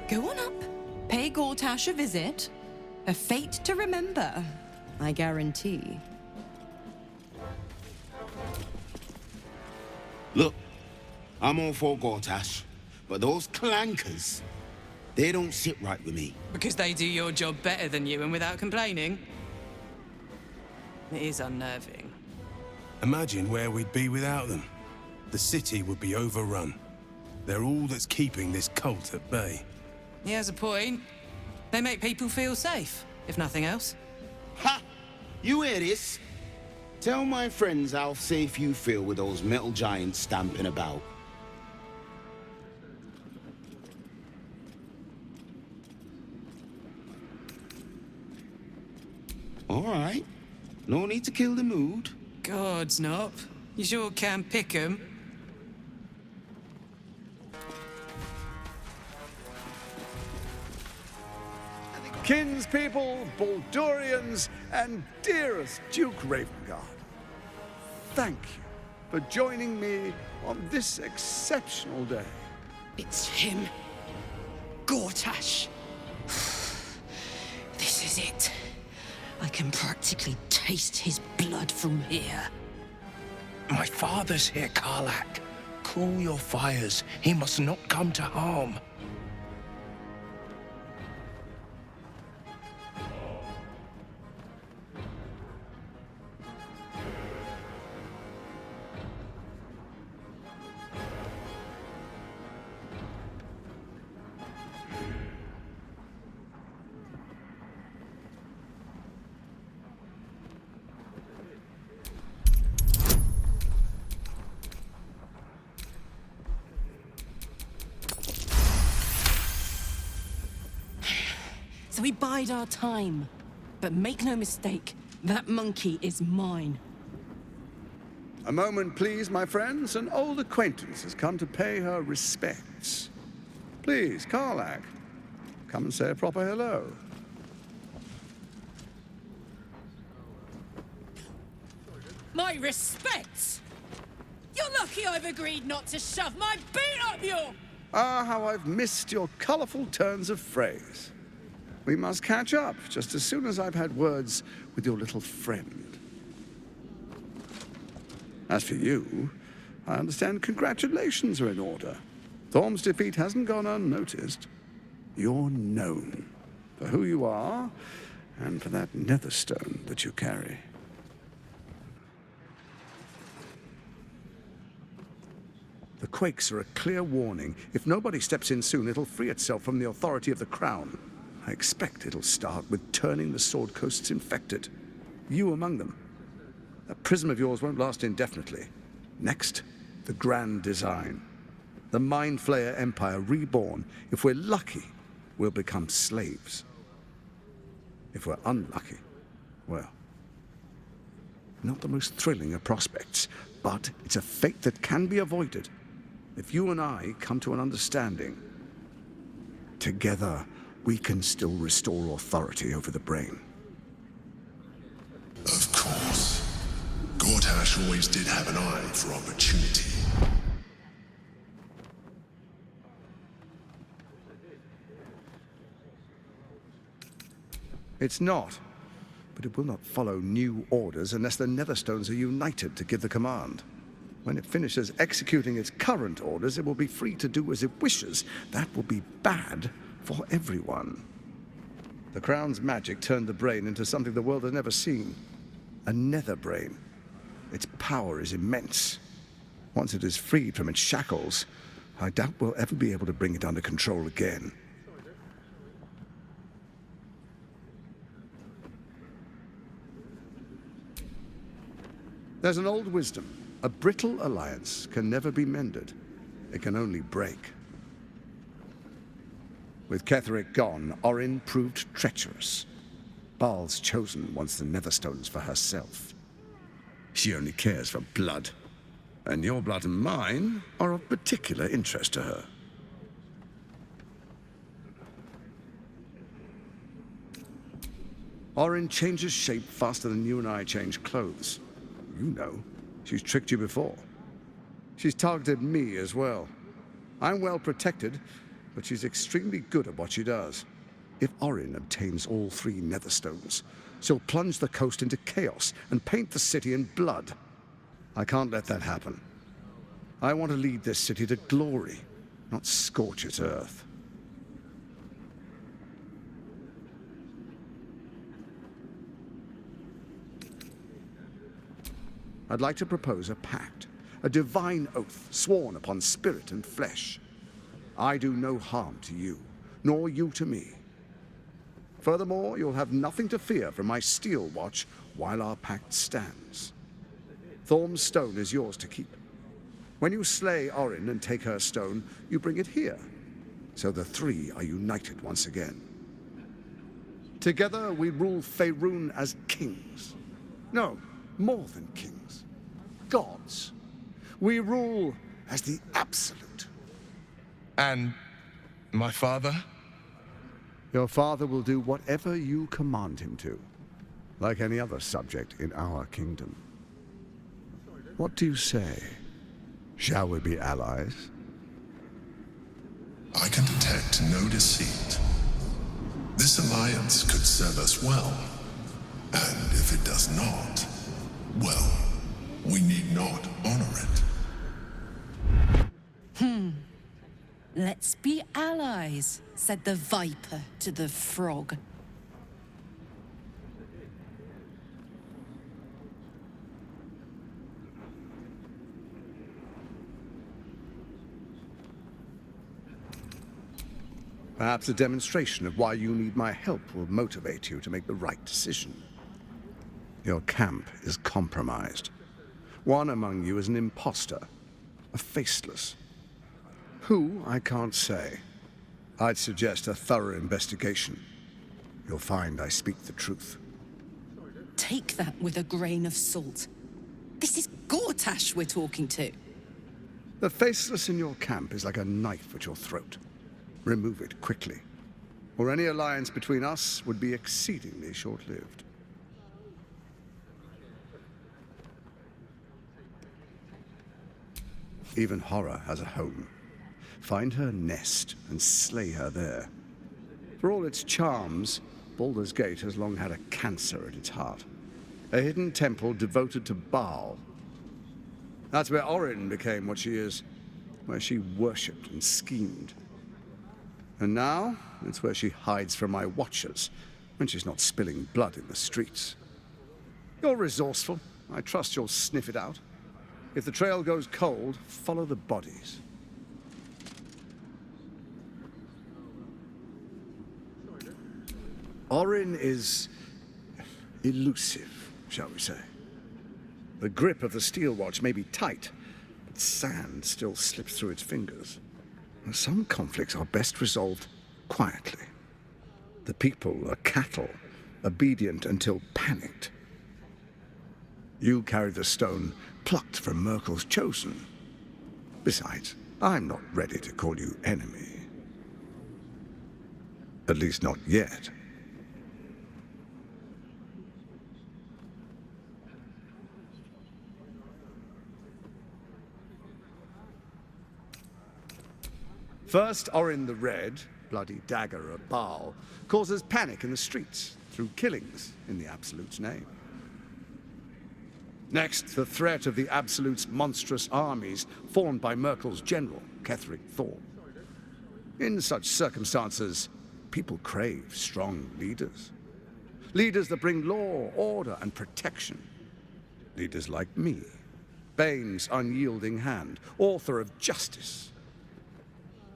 Go on up. Pay Gortash a visit. A fate to remember, I guarantee. Look, I'm all for Gortash, but those clankers, they don't sit right with me. Because they do your job better than you and without complaining? It is unnerving. Imagine where we'd be without them. The city would be overrun. They're all that's keeping this cult at bay. He has a point. They make people feel safe, if nothing else. Ha! You hear this? Tell my friends how safe you feel with those metal giants stamping about. All right. No need to kill the mood. Gods, Nop. You sure can pick 'em. Kinspeople, Baldurians, and dearest Duke Ravengard, thank you for joining me on this exceptional day. It's him. Gortash. This is it. I can practically taste his blood from here. My father's here, Karlak. Cool your fires. He must not come to harm. So we bide our time. But make no mistake, that monkey is mine. A moment, please, my friends. An old acquaintance has come to pay her respects. Please, Karlak, come and say a proper hello. My respects! You're lucky I've agreed not to shove my boot up your... Ah, how I've missed your colorful turns of phrase. We must catch up just as soon as I've had words with your little friend. As for you, I understand congratulations are in order. Thorm's defeat hasn't gone unnoticed. You're known for who you are and for that netherstone that you carry. The quakes are a clear warning. If nobody steps in soon, it'll free itself from the authority of the crown. I expect it'll start with turning the Sword Coasts infected. You among them. That prism of yours won't last indefinitely. Next, the grand design. The Mind Flayer Empire reborn. If we're lucky, we'll become slaves. If we're unlucky, well, not the most thrilling of prospects, but it's a fate that can be avoided if you and I come to an understanding. Together, we can still restore authority over the brain. Of course. Gortash always did have an eye for opportunity. It's not, but it will not follow new orders unless the Netherstones are united to give the command. When it finishes executing its current orders, it will be free to do as it wishes. That will be bad for everyone. The Crown's magic turned the brain into something the world has never seen. A nether brain. Its power is immense. Once it is freed from its shackles, I doubt we'll ever be able to bring it under control again. There's an old wisdom. A brittle alliance can never be mended. It can only break. With Ketheric gone, Orin proved treacherous. Baal's chosen wants the Netherstones for herself. She only cares for blood. And your blood and mine are of particular interest to her. Orin changes shape faster than you and I change clothes. You know, she's tricked you before. She's targeted me as well. I'm well protected, but she's extremely good at what she does. If Orin obtains all 3 Netherstones, she'll plunge the coast into chaos and paint the city in blood. I can't let that happen. I want to lead this city to glory, not scorch its earth. I'd like to propose a pact, a divine oath sworn upon spirit and flesh. I do no harm to you, nor you to me. Furthermore, you'll have nothing to fear from my steel watch while our pact stands. Thorm's stone is yours to keep. When you slay Orin and take her stone, you bring it here, so the 3 are united once again. Together we rule Faerun as kings. No, more than kings. Gods. We rule as the Absolute. And my father? Your father will do whatever you command him to, like any other subject in our kingdom. What do you say? Shall we be allies? I can detect no deceit. This alliance could serve us well. And if it does not, well, we need not honor it. Let's be allies, said the viper to the frog. Perhaps a demonstration of why you need my help will motivate you to make the right decision. Your camp is compromised. One among you is an imposter, a faceless. Who, I can't say. I'd suggest a thorough investigation. You'll find I speak the truth. Take that with a grain of salt. This is Gortash we're talking to. The faceless in your camp is like a knife at your throat. Remove it quickly, or any alliance between us would be exceedingly short-lived. Even horror has a home. Find her nest and slay her there. For all its charms, Baldur's Gate has long had a cancer at its heart. A hidden temple devoted to Baal. That's where Orin became what she is, where she worshipped and schemed. And now, it's where she hides from my watchers, when she's not spilling blood in the streets. You're resourceful. I trust you'll sniff it out. If the trail goes cold, follow the bodies. Orin is elusive, shall we say. The grip of the steel watch may be tight, but sand still slips through its fingers. Some conflicts are best resolved quietly. The people are cattle, obedient until panicked. You carry the stone plucked from Merkel's chosen. Besides, I'm not ready to call you enemy. At least not yet. First, Orin the Red, bloody dagger of Baal, causes panic in the streets through killings in the Absolute's name. Next, the threat of the Absolute's monstrous armies formed by Merkel's general, Ketheric Thorm. In such circumstances, people crave strong leaders. Leaders that bring law, order, and protection. Leaders like me, Bane's unyielding hand, author of justice.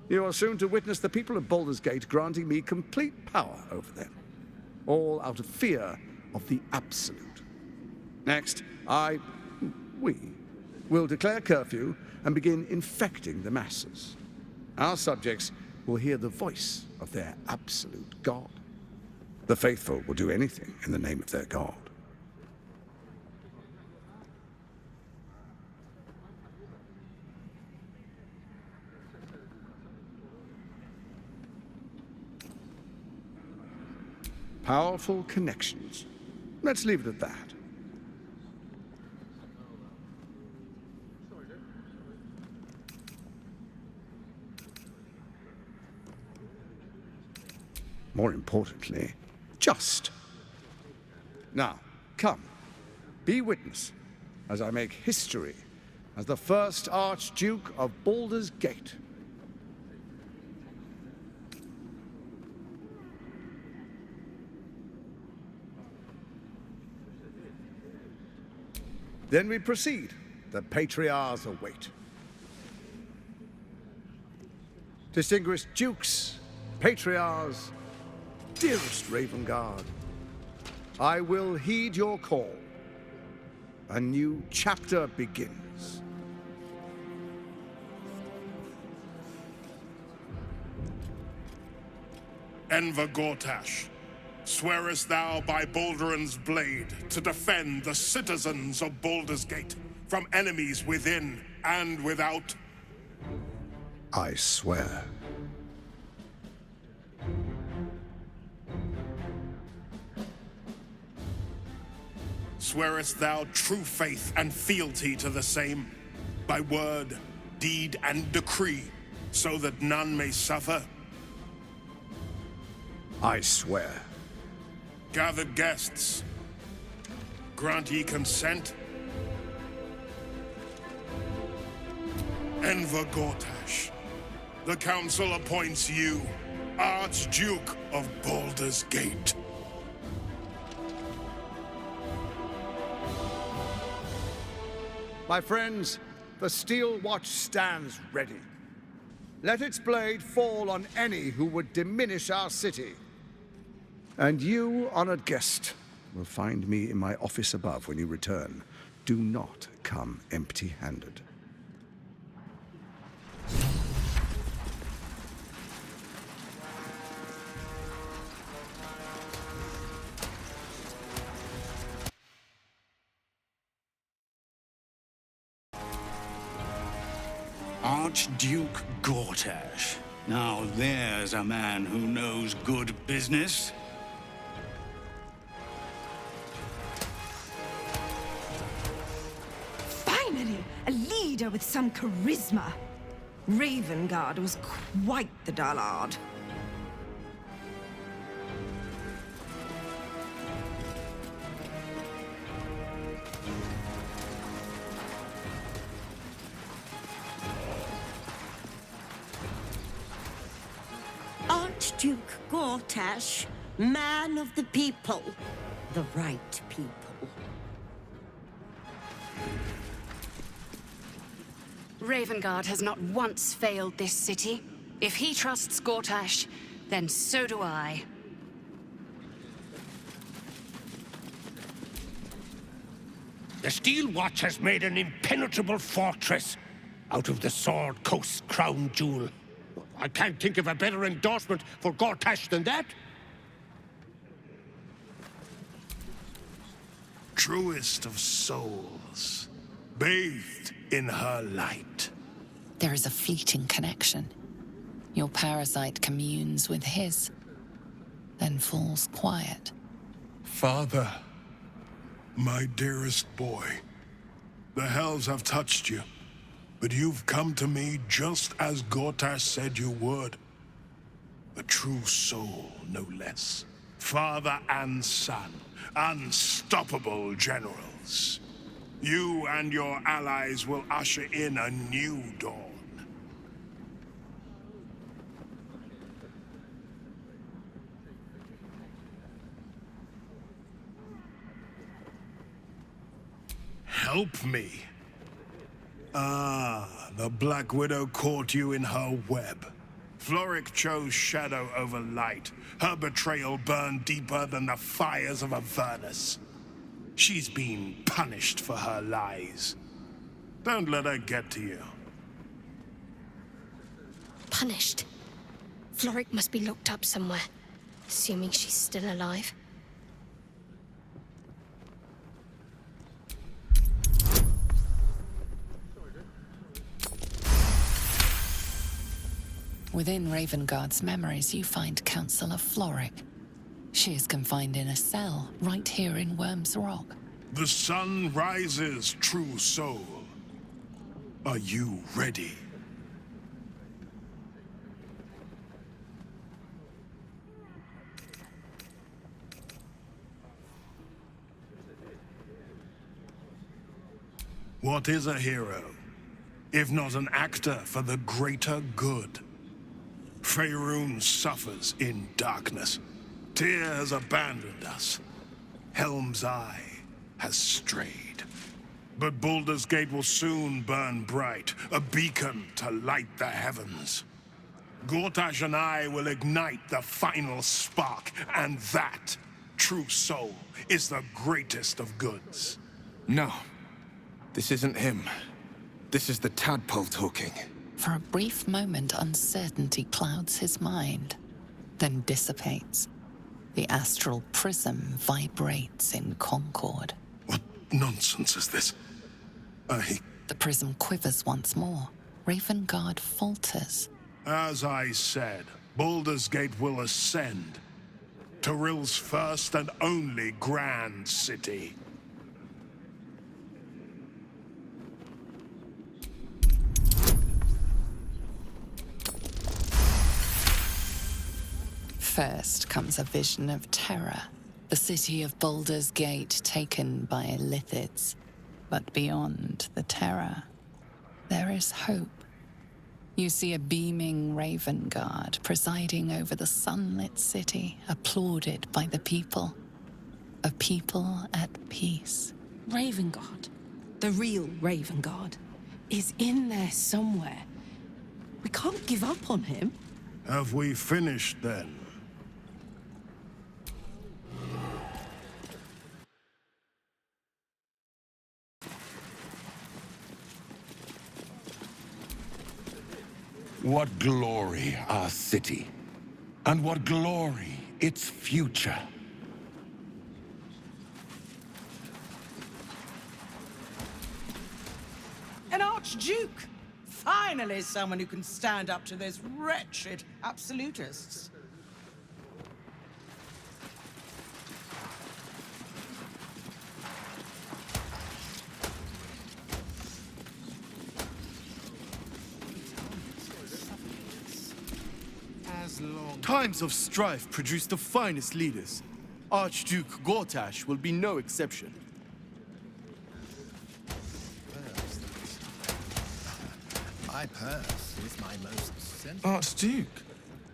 You are soon to witness the people of Baldur's Gate granting me complete power over them, all out of fear of the Absolute. Next, we will declare curfew and begin infecting the masses. Our subjects will hear the voice of their absolute God. The faithful will do anything in the name of their God. Powerful connections. Let's leave it at that. More importantly, just. Now, come, be witness as I make history as the first Archduke of Baldur's Gate. Then we proceed. The patriarchs await. Distinguished dukes, patriarchs, dearest Ravengard, I will heed your call. A new chapter begins. Enver Gortash, swearest thou by Balduran's blade to defend the citizens of Baldur's Gate from enemies within and without? I swear. Swearest thou true faith and fealty to the same, by word, deed, and decree, so that none may suffer? I swear. Gathered guests, grant ye consent? Enver Gortash, the council appoints you Archduke of Baldur's Gate. My friends, the steel watch stands ready. Let its blade fall on any who would diminish our city. And you, honored guest, will find me in my office above when you return. Do not come empty-handed. Archduke Gortash. Now there's a man who knows good business. Finally, a leader with some charisma. Ravengard was quite the dullard. Archduke Gortash, man of the people, the right people. Ravengard has not once failed this city. If he trusts Gortash, then so do I. The Steel Watch has made an impenetrable fortress out of the Sword Coast crown jewel. I can't think of a better endorsement for Gortash than that. Truest of souls, bathed in her light. There is a fleeting connection. Your parasite communes with his, then falls quiet. Father, my dearest boy, the hells have touched you, but you've come to me just as Gortash said you would. A true soul, no less. Father and son, unstoppable generals. You and your allies will usher in a new dawn. Help me. Ah, the Black Widow caught you in her web. Floric chose shadow over light. Her betrayal burned deeper than the fires of Avernus. She's been punished for her lies. Don't let her get to you. Punished? Floric must be locked up somewhere, assuming she's still alive. Within Ravengard's memories, you find Councillor Floric. She is confined in a cell right here in Worm's Rock. The sun rises, true soul. Are you ready? What is a hero, if not an actor for the greater good? Faerun suffers in darkness. Tyr has abandoned us. Helm's Eye has strayed. But Baldur's Gate will soon burn bright, a beacon to light the heavens. Gortash and I will ignite the final spark, and that, true soul, is the greatest of goods. No. This isn't him. This is the tadpole talking. For a brief moment, uncertainty clouds his mind, then dissipates. The astral prism vibrates in concord. What nonsense is this? The prism quivers once more. Ravengard falters. As I said, Baldur's Gate will ascend. Tyrill's first and only grand city. First comes a vision of terror. The city of Baldur's Gate taken by lithids. But beyond the terror, there is hope. You see a beaming Ravengard presiding over the sunlit city, applauded by the people. A people at peace. Ravengard, the real Ravengard, is in there somewhere. We can't give up on him. Have we finished then? What glory our city, and what glory its future. An Archduke! Finally someone who can stand up to those wretched absolutists. Times of strife produce the finest leaders. Archduke Gortash will be no exception. My purse is my most sensitive. Archduke?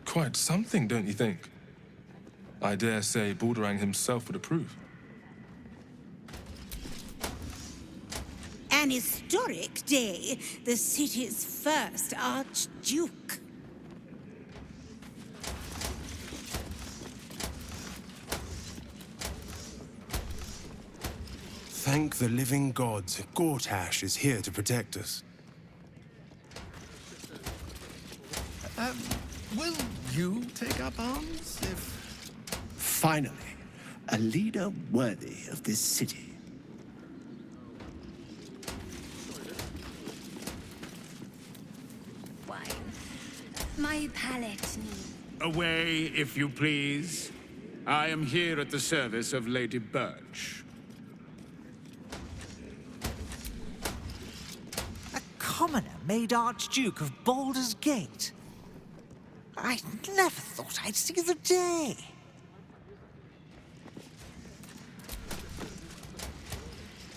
Quite something, don't you think? I dare say Baldur himself would approve. An historic day, the city's first Archduke. Thank the living gods. Gortash is here to protect us. Will you take up arms if... Finally, a leader worthy of this city. Wine. My palate needs... Away, if you please. I am here at the service of Lady Birch. Commoner made Archduke of Baldur's Gate. I never thought I'd see the day.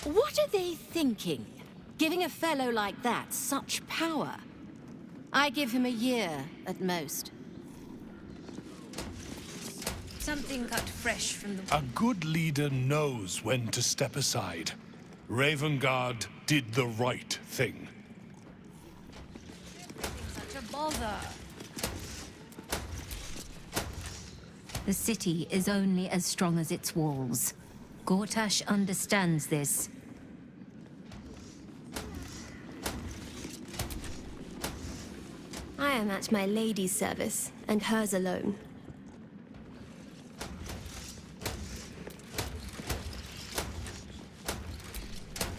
What are they thinking? Giving a fellow like that such power? I give him a year at most. Something cut fresh from the... A good leader knows when to step aside. Ravengard did the right thing. Such a bother. The city is only as strong as its walls. Gortash understands this. I am at my lady's service, and hers alone.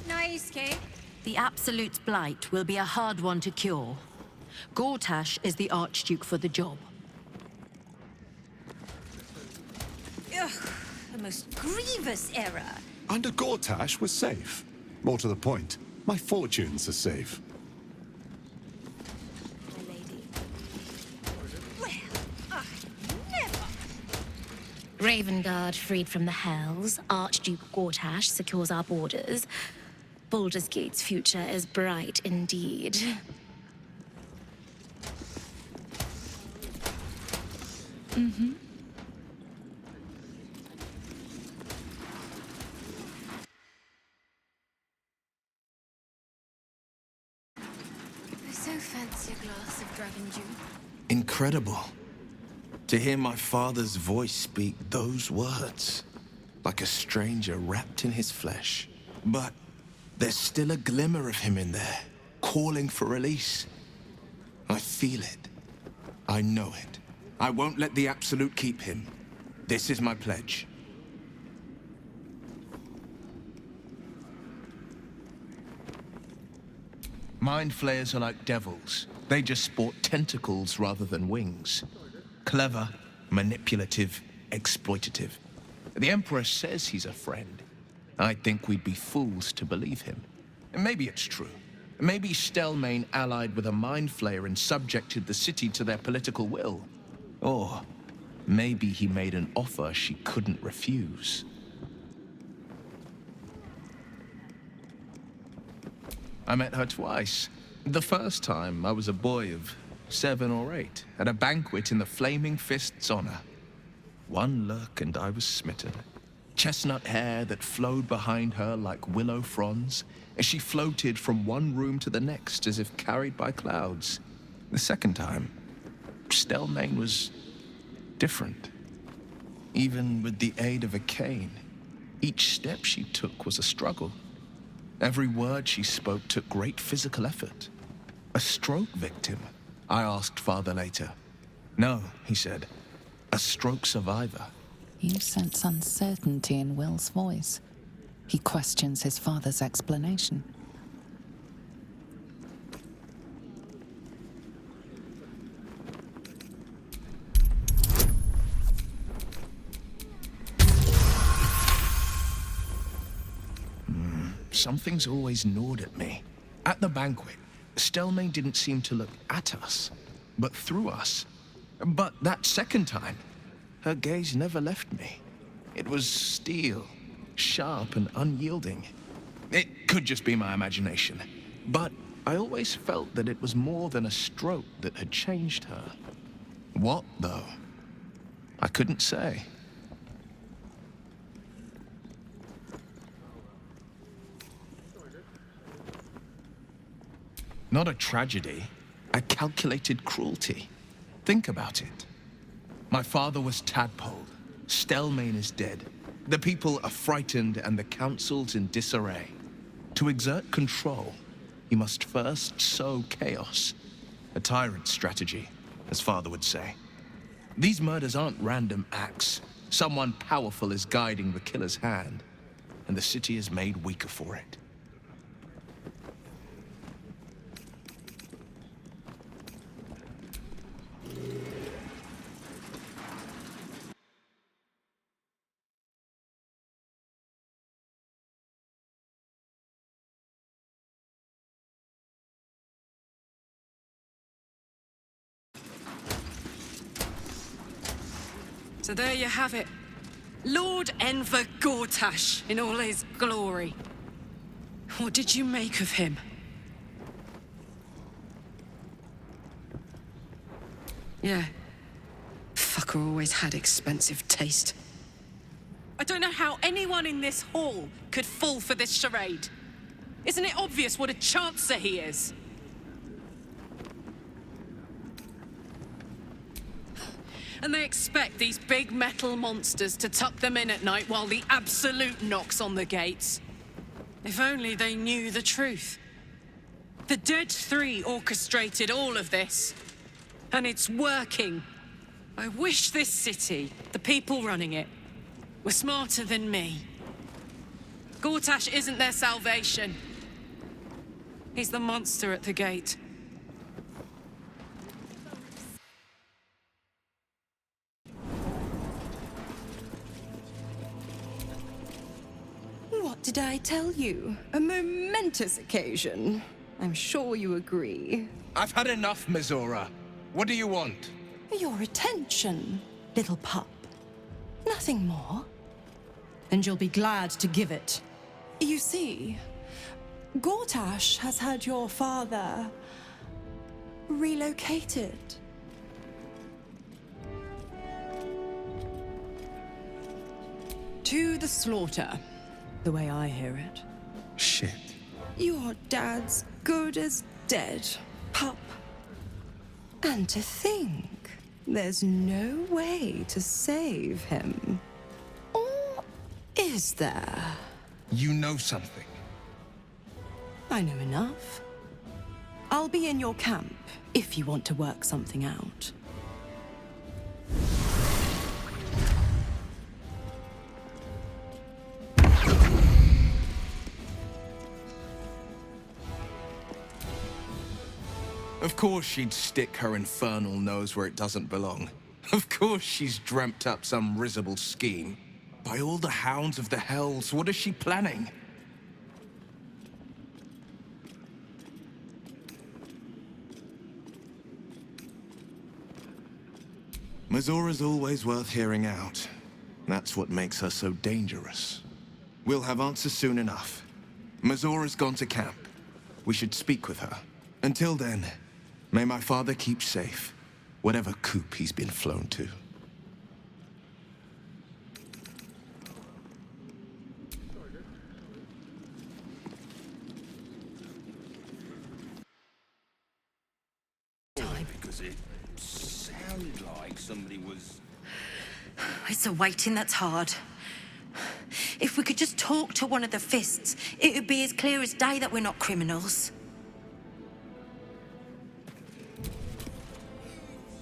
Nice cake. The Absolute's blight will be a hard one to cure. Gortash is the Archduke for the job. Ugh, the most grievous error. Under Gortash, we're safe. More to the point, my fortunes are safe. Ravengard freed from the Hells, Archduke Gortash secures our borders. Baldur's Gate's future is bright indeed. Mm-hmm. I so fancy a glass of dragon dew. Incredible. To hear my father's voice speak those words, like a stranger wrapped in his flesh. But there's still a glimmer of him in there, calling for release. I feel it. I know it. I won't let the Absolute keep him. This is my pledge. Mind flayers are like devils. They just sport tentacles rather than wings. Clever, manipulative, exploitative. The Emperor says he's a friend. I think we'd be fools to believe him. And maybe it's true. Maybe Stelmane allied with a mind flayer and subjected the city to their political will. Or maybe he made an offer she couldn't refuse. I met her twice. The first time, I was a boy of 7 or 8, at a banquet in the Flaming Fist's honor. One look and I was smitten. Chestnut hair that flowed behind her like willow fronds, as she floated from one room to the next as if carried by clouds. The second time, Stelmane was different. Even with the aid of a cane, each step she took was a struggle. Every word she spoke took great physical effort. A stroke victim, I asked father later. No, he said, a stroke survivor. You sense uncertainty in Will's voice. He questions his father's explanation. Something's always gnawed at me. At the banquet, Stelmane didn't seem to look at us, but through us. But that second time, her gaze never left me. It was steel, sharp and unyielding. It could just be my imagination, but I always felt that it was more than a stroke that had changed her. What, though? I couldn't say. Not a tragedy, a calculated cruelty. Think about it. My father was tadpoled. Stelmane is dead. The people are frightened and the council's in disarray. To exert control, you must first sow chaos. A tyrant's strategy, as father would say. These murders aren't random acts. Someone powerful is guiding the killer's hand, and the city is made weaker for it. So there you have it. Lord Enver Gortash in all his glory. What did you make of him? Yeah. Fucker always had expensive taste. I don't know how anyone in this hall could fall for this charade. Isn't it obvious what a chancer he is? And they expect these big metal monsters to tuck them in at night while the Absolute knocks on the gates. If only they knew the truth. The Dead Three orchestrated all of this. And it's working. I wish this city, the people running it, were smarter than me. Gortash isn't their salvation. He's the monster at the gate. What did I tell you? A momentous occasion. I'm sure you agree. I've had enough, Mizora. What do you want? Your attention, little pup. Nothing more. And you'll be glad to give it. You see, Gortash has had your father relocated. To the slaughter, the way I hear it. Shit. Your dad's good as dead, pup. And to think, there's no way to save him. Or is there? You know something. I know enough. I'll be in your camp if you want to work something out. Of course she'd stick her infernal nose where it doesn't belong. Of course she's dreamt up some risible scheme. By all the hounds of the hells, what is she planning? Mazora's always worth hearing out. That's what makes her so dangerous. We'll have answers soon enough. Mazora's gone to camp. We should speak with her. Until then, may my father keep safe, whatever coop he's been flown to. Because it sounded like somebody was... It's the waiting that's hard. If we could just talk to one of the fists, it would be as clear as day that we're not criminals.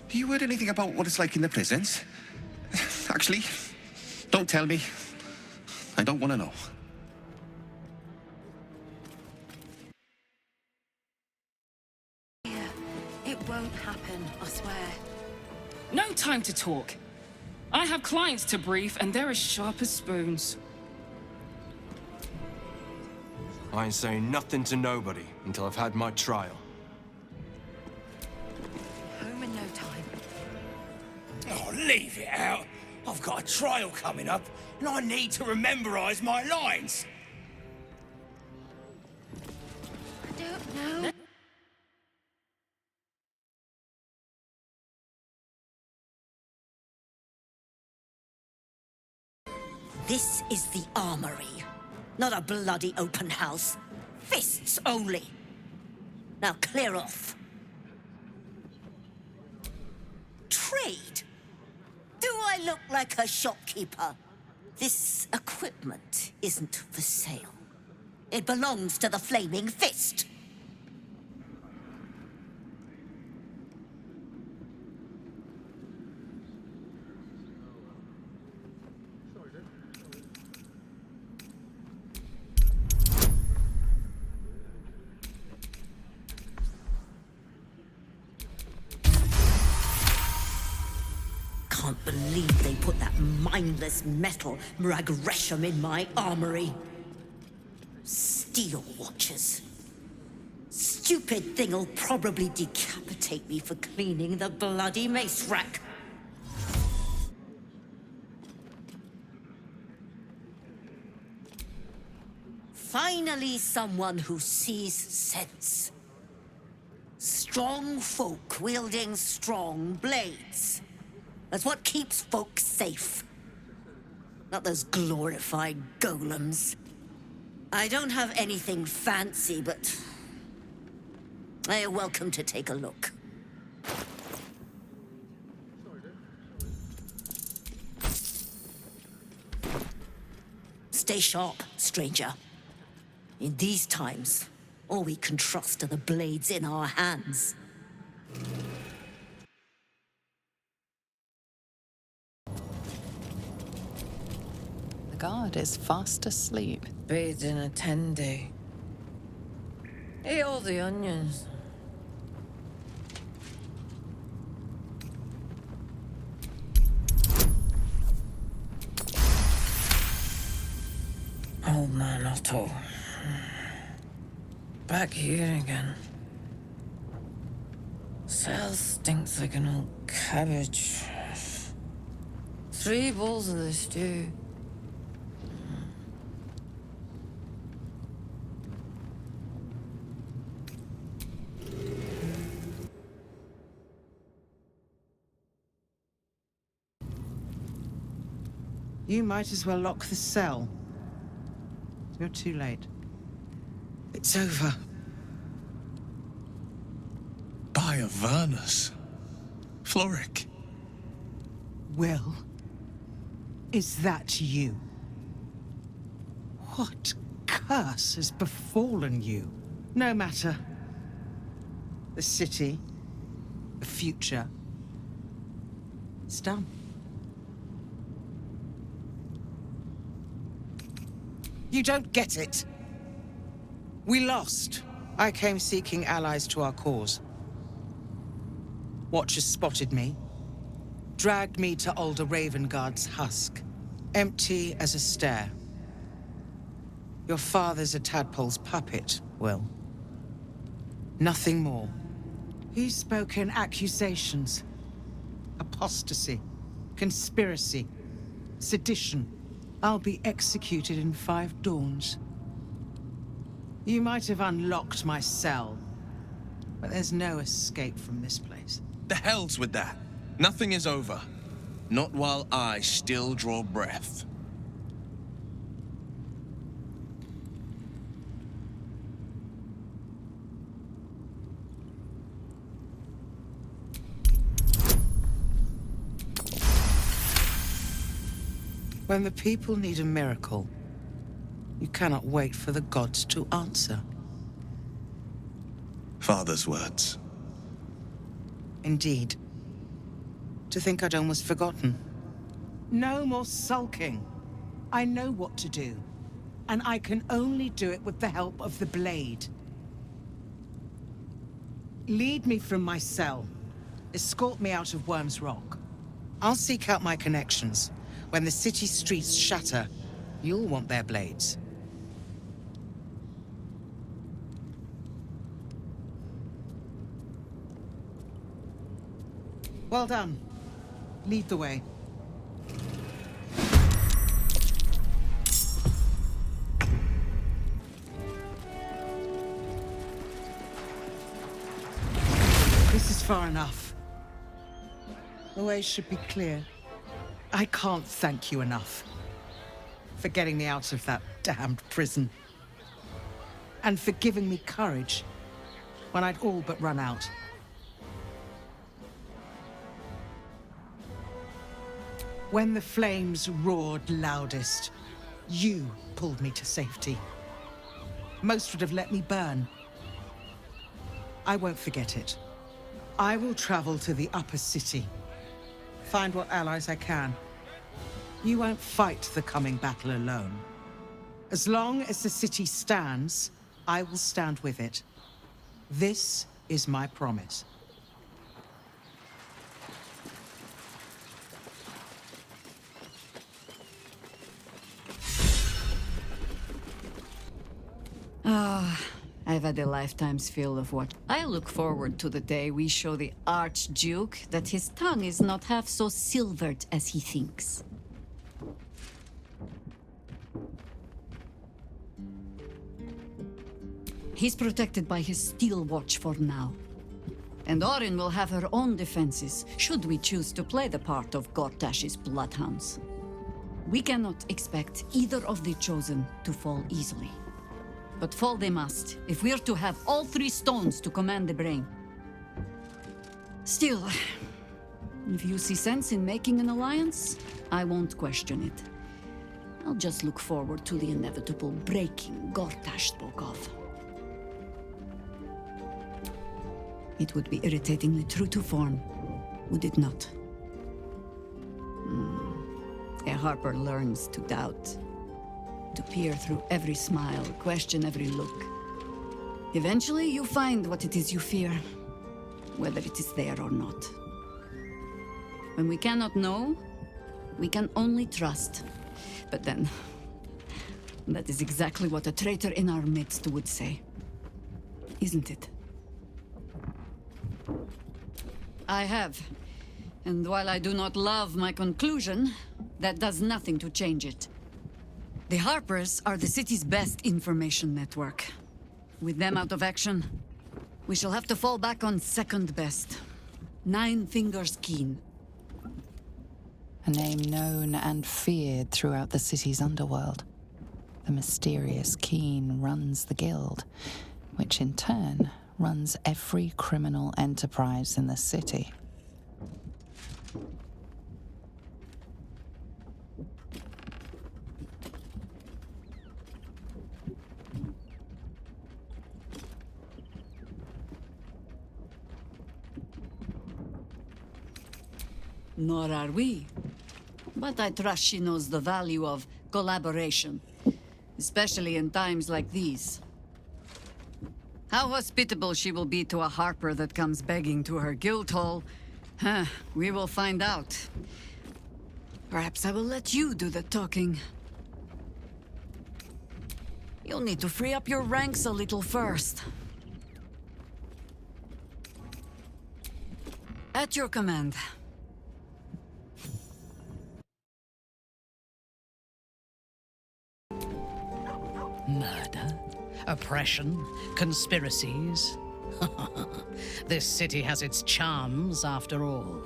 Have you heard anything about what it's like in the prisons? Actually, don't tell me. I don't want to know. It won't happen, I swear. No time to talk. I have clients to brief, and they're as sharp as spoons. I ain't saying nothing to nobody until I've had my trial. Home in no time. Oh, leave it out. I've got a trial coming up, and I need to rememberize my lines. I don't know. This is the armory, not a bloody open house. Fists only. Now clear off. Trade? Do I look like a shopkeeper? This equipment isn't for sale. It belongs to the Flaming Fist. Can't believe they put that mindless metal Mragresham in my armory. Steel watchers. Stupid thing'll probably decapitate me for cleaning the bloody mace rack. Finally, someone who sees sense. Strong folk wielding strong blades. That's what keeps folk safe. Not those glorified golems. I don't have anything fancy, but I are welcome to take a look. Stay sharp, stranger. In these times, all we can trust are the blades in our hands. The guard is fast asleep. Bathed in a tendy. Eat all the onions. Old man Otto. Back here again. Cell stinks like an old cabbage. 3 bowls of the stew. You might as well lock the cell. You're too late. It's over. By Avernus. Floric. Will, is that you? What curse has befallen you? No matter. The city, the future, it's done. You don't get it. We lost. I came seeking allies to our cause. Watchers spotted me, dragged me to Alder Ravengard's husk, empty as a stare. Your father's a tadpole's puppet, Will. Nothing more. He's spoken accusations. Apostasy, conspiracy, sedition. I'll be executed in 5 dawns. You might have unlocked my cell, but there's no escape from this place. The hell's with that? Nothing is over. Not while I still draw breath. When the people need a miracle, you cannot wait for the gods to answer. Father's words. Indeed. To think I'd almost forgotten. No more sulking. I know what to do. And I can only do it with the help of the blade. Lead me from my cell. Escort me out of Worm's Rock. I'll seek out my connections. When the city streets shatter, you'll want their blades. Well done. Lead the way. This is far enough. The way should be clear. I can't thank you enough for getting me out of that damned prison. And for giving me courage when I'd all but run out. When the flames roared loudest, you pulled me to safety. Most would have let me burn. I won't forget it. I will travel to the upper city. Find what allies I can. You won't fight the coming battle alone. As long as the city stands, I will stand with it. This is my promise. I've had a lifetime's fill of what. I look forward to the day we show the Archduke that his tongue is not half so silvered as he thinks. He's protected by his steel watch for now. And Orin will have her own defenses, should we choose to play the part of Gortash's bloodhounds. We cannot expect either of the Chosen to fall easily. But fall they must, if we're to have all 3 stones to command the brain. Still, if you see sense in making an alliance, I won't question it. I'll just look forward to the inevitable breaking Gortash spoke of. It would be irritatingly true to form, would it not? A Harper learns to doubt. To peer through every smile, question every look. Eventually, you find what it is you fear, whether it is there or not. When we cannot know, we can only trust. But then, that is exactly what a traitor in our midst would say. Isn't it? I have. And while I do not love my conclusion, that does nothing to change it. The Harpers are the city's best information network. With them out of action, we shall have to fall back on second best. 9 fingers keen. A name known and feared throughout the city's underworld. The mysterious Keen runs the guild, which in turn runs every criminal enterprise in the city. Nor are we. But I trust she knows the value of collaboration, especially in times like these. How hospitable she will be to a harper that comes begging to her guild hall, we will find out. Perhaps I will let you do the talking. You'll need to free up your ranks a little first. At your command. Murder, oppression, conspiracies. This city has its charms, after all.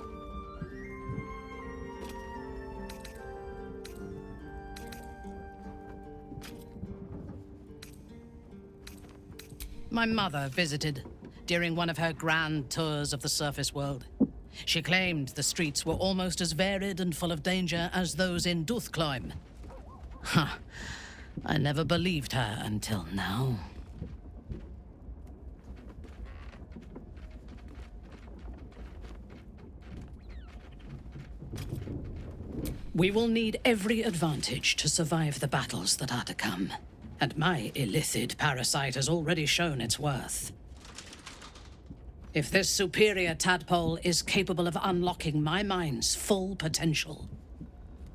My mother visited during one of her grand tours of the surface world. She claimed the streets were almost as varied and full of danger as those in Duthcloim. Huh. I never believed her until now. We will need every advantage to survive the battles that are to come. And my illithid parasite has already shown its worth. If this superior tadpole is capable of unlocking my mind's full potential,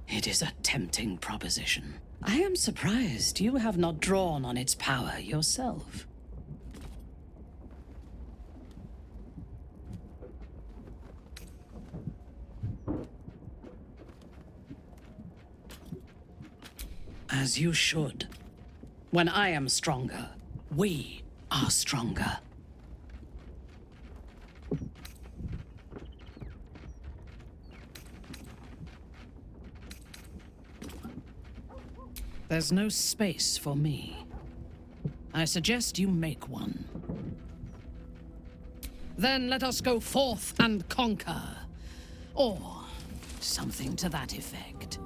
it is a tempting proposition. I am surprised you have not drawn on its power yourself. As you should. When I am stronger, we are stronger. There's no space for me. I suggest you make one. Then let us go forth and conquer. Or something to that effect.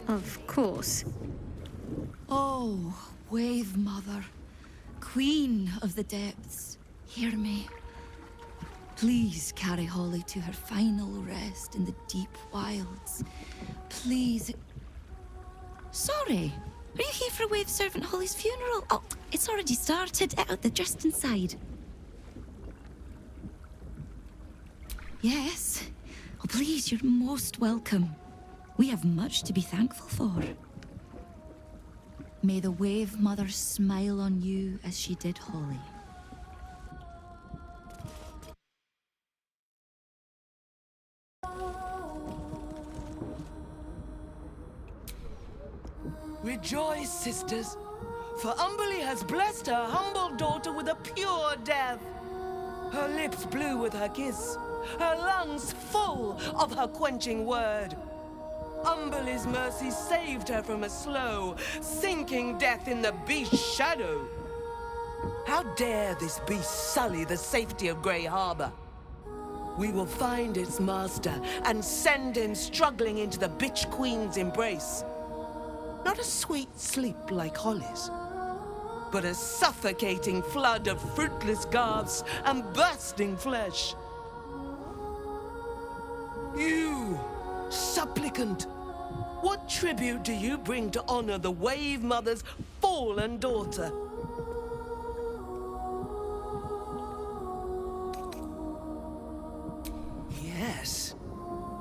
Of course. Oh, Wave Mother, Queen of the Depths, hear me. Please carry Holly to her final rest in the deep wilds. Please. Sorry. Are you here for Wave Servant Holly's funeral? Oh, it's already started. They're just inside. Yes. Oh, please, you're most welcome. We have much to be thankful for. May the Wave Mother smile on you as she did Holly. Rejoice, sisters, for Umberly has blessed her humble daughter with a pure death. Her lips blue with her kiss, her lungs full of her quenching word. Umberly's mercy saved her from a slow, sinking death in the beast's shadow. How dare this beast sully the safety of Grey Harbor? We will find its master and send him struggling into the bitch queen's embrace. Not a sweet sleep like Holly's, but a suffocating flood of fruitless garbs and bursting flesh. You, supplicant, what tribute do you bring to honor the Wave Mother's fallen daughter? Yes.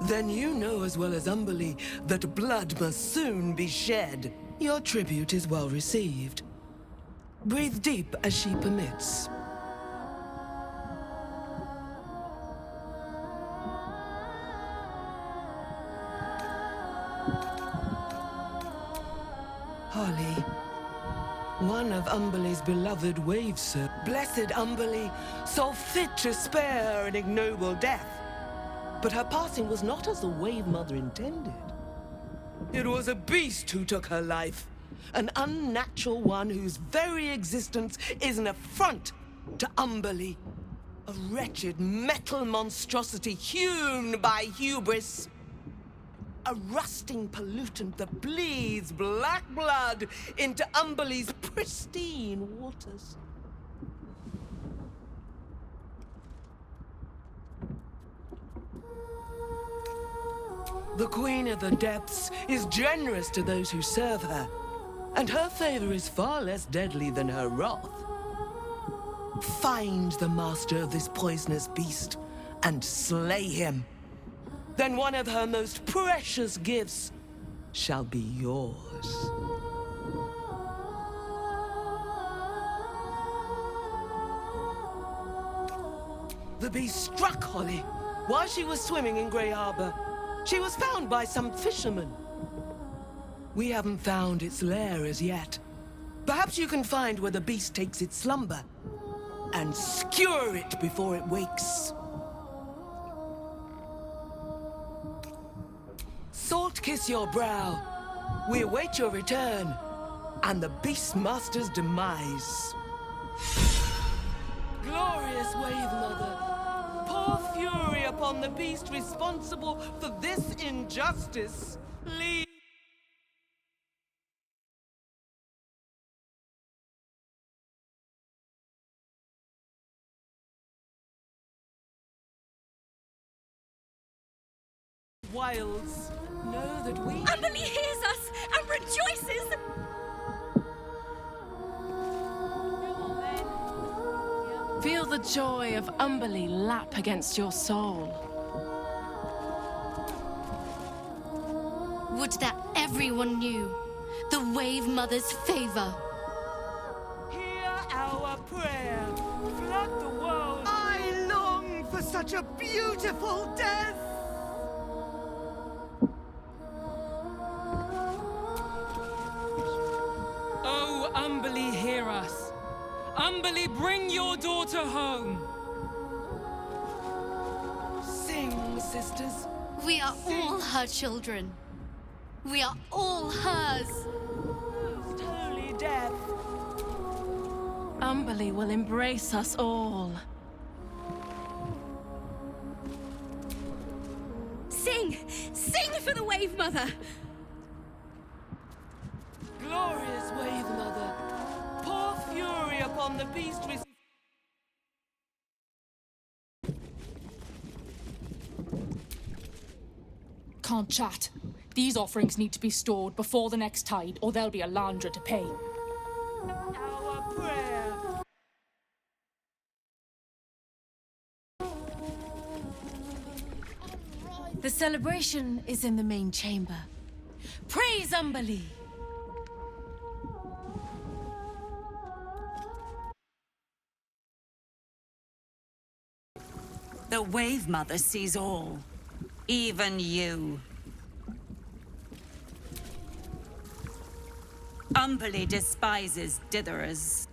Then you know as well as Umberly that blood must soon be shed. Your tribute is well received. Breathe deep as she permits. Holly, one of Umberlee's beloved waves, blessed Umberlee, saw fit to spare an ignoble death. But her passing was not as the Wave Mother intended. It was a beast who took her life, an unnatural one whose very existence is an affront to Umberlee. A wretched metal monstrosity hewn by hubris. A rusting pollutant that bleeds black blood into Umberlee's pristine waters. The Queen of the Depths is generous to those who serve her, and her favor is far less deadly than her wrath. Find the master of this poisonous beast and slay him. Then one of her most precious gifts shall be yours. The beast struck Holly while she was swimming in Grey Harbor. She was found by some fishermen. We haven't found its lair as yet. Perhaps you can find where the beast takes its slumber and skewer it before it wakes. Salt kiss your brow. We await your return and the Beastmaster's demise. Glorious Wave Mother, pour fury upon the beast responsible for this injustice. Leave. Wilds know that we... Umberlee hears us and rejoices! Feel the joy of Umberlee lap against your soul. Would that everyone knew the Wave Mother's favor. Hear our prayer. Flood the world. I long for such a beautiful death! Oh, Umberlee, hear us. Umberlee, bring your daughter home. Sing, sisters. We are all her children. We are all hers. Most holy death. Umberlee will embrace us all. Sing! Sing for the Wave Mother! Glorious Wave Mother, pour fury upon the beast. Can't chat. These offerings need to be stored before the next tide, or there'll be a Landra to pay. Our prayer. The celebration is in the main chamber. Praise Umberlee! The Wave Mother sees all. Even you. Umberlee despises ditherers.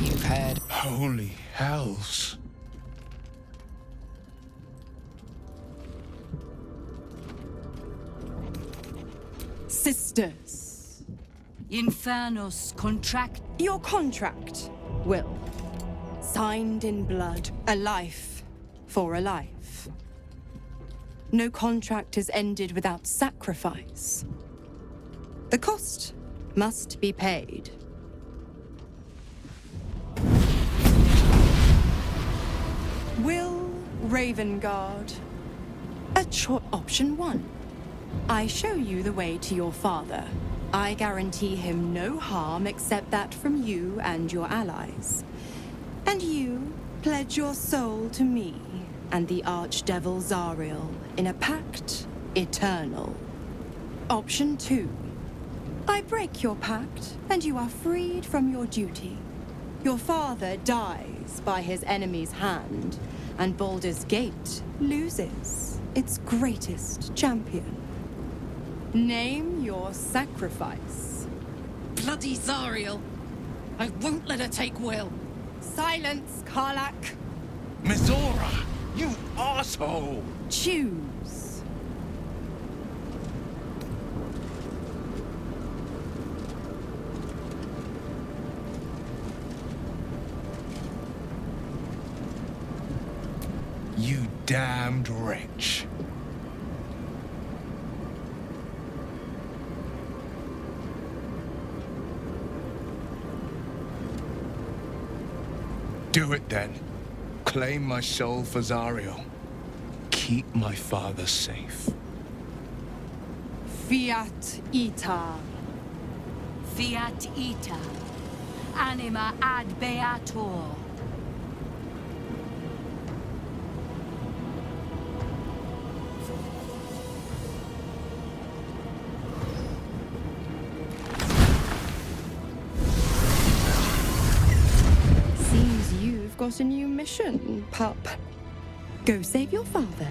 You've heard. Holy hells. Sisters. Infernos contract. Your contract, Will. Signed in blood. A life for a life. No contract is ended without sacrifice. The cost must be paid. Will Ravengard. Option 1. I show you the way to your father. I guarantee him no harm except that from you and your allies. And you pledge your soul to me and the Archdevil Zariel in a pact eternal. Option 2. I break your pact, and you are freed from your duty. Your father dies by his enemy's hand, and Baldur's Gate loses its greatest champion. Name your sacrifice. Bloody Zariel! I won't let her take Will. Silence, Karlak. Mizora, you asshole! Choose. You damned wretch. Do it then. Claim my soul for Zariel. Keep my father safe. Fiat Ita. Fiat ita. Anima ad beator. Seems you've got a new mission, pup. Go save your father.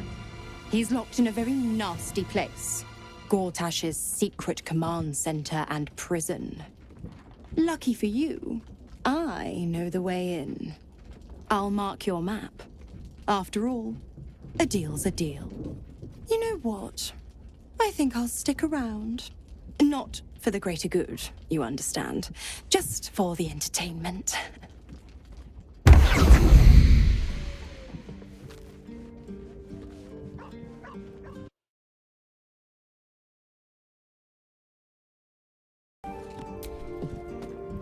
He's locked in a very nasty place. Gortash's secret command center and prison. Lucky for you, I know the way in. I'll mark your map. After all, a deal's a deal. You know what? I think I'll stick around. Not for the greater good, you understand. Just for the entertainment.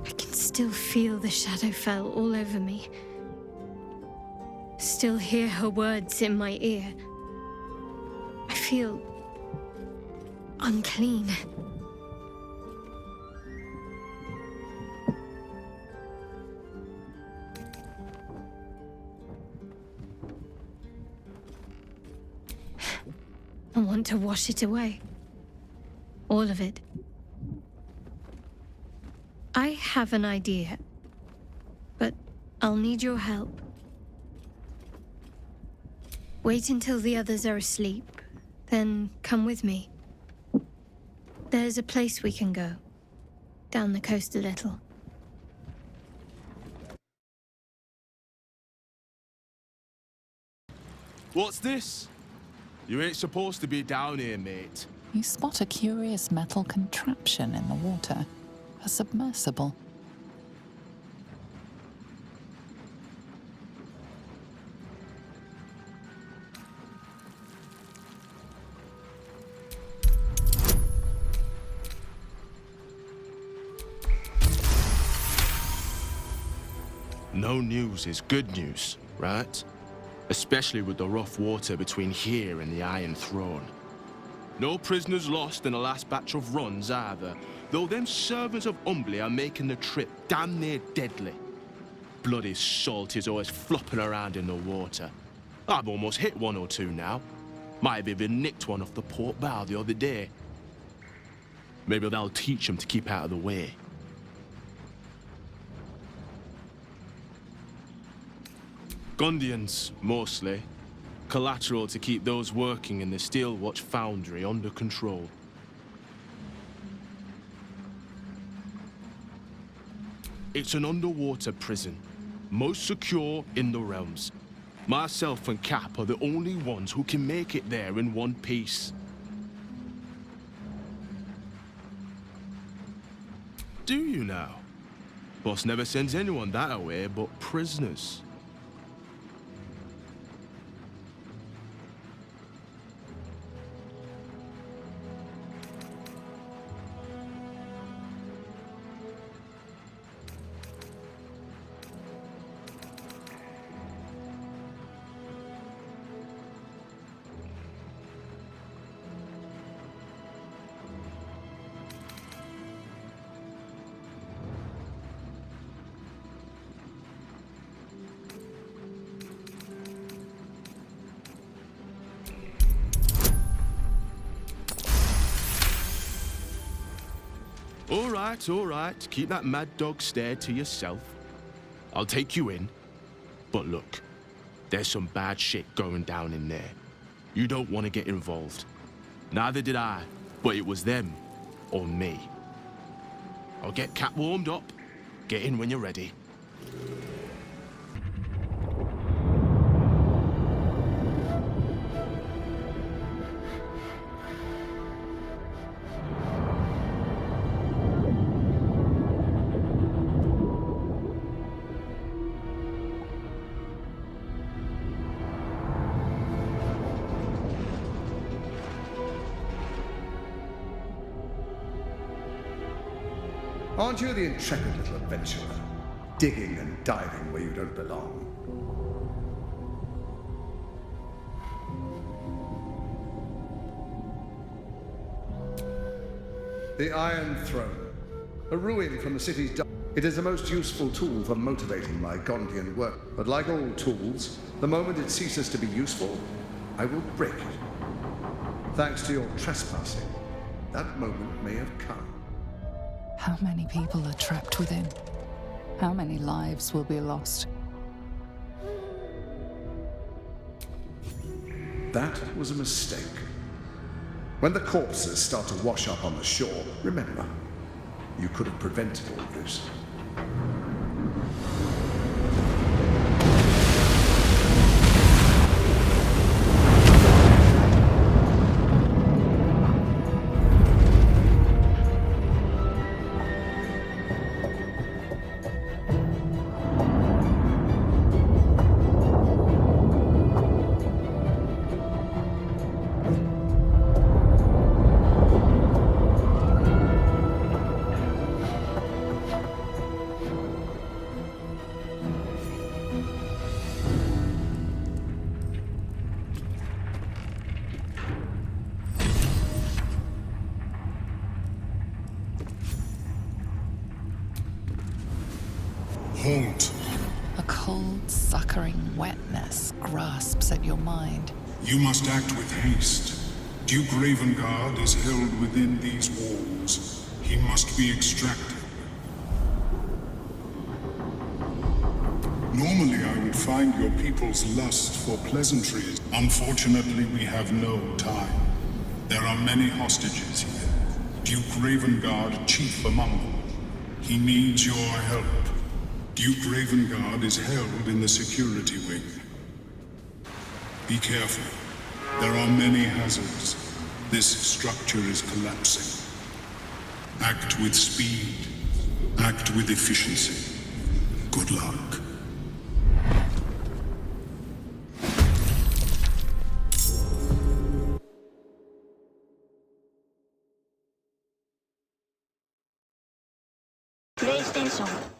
I can still feel the Shadowfell all over me. Still hear her words in my ear. I feel unclean. I want to wash it away. All of it. I have an idea, but I'll need your help. Wait until the others are asleep, then come with me. There's a place we can go, down the coast a little. What's this? You ain't supposed to be down here, mate. You spot a curious metal contraption in the water. A submersible. No news is good news, right? Especially with the rough water between here and the Iron Throne. No prisoners lost in the last batch of runs either, though them servants of Umbly are making the trip damn near deadly. Bloody salt is always flopping around in the water. I've almost hit one or two now. Might have even nicked one off the port bow the other day. Maybe that'll teach them to keep out of the way. Gundians, mostly. Collateral to keep those working in the Steelwatch foundry under control. It's an underwater prison, most secure in the realms. Myself and Cap are the only ones who can make it there in one piece. Do you now? Boss never sends anyone that away but prisoners. all right. Keep that mad dog stare to yourself. I'll take you in. But look, there's some bad shit going down in there. You don't want to get involved. Neither did I, but it was them or me. I'll get Cat warmed up. Get in when you're ready. Aren't you the intrepid little adventurer, digging and diving where you don't belong? The Iron Throne, a ruin from the city's dark. It is the most useful tool for motivating my Gondian work, but like all tools, the moment it ceases to be useful, I will break it. Thanks to your trespassing, that moment may have come. How many people are trapped within? How many lives will be lost? That was a mistake. When the corpses start to wash up on the shore, remember, you could have prevented all this. Halt. A cold, suckering wetness grasps at your mind. You must act with haste. Duke Ravengard is held within these walls. He must be extracted. Normally I would find your people's lust for pleasantries. Unfortunately, we have no time. There are many hostages here. Duke Ravengard, chief among them. He needs your help. Duke Ravengard is held in the security wing. Be careful. There are many hazards. This structure is collapsing. Act with speed. Act with efficiency. Good luck. PlayStation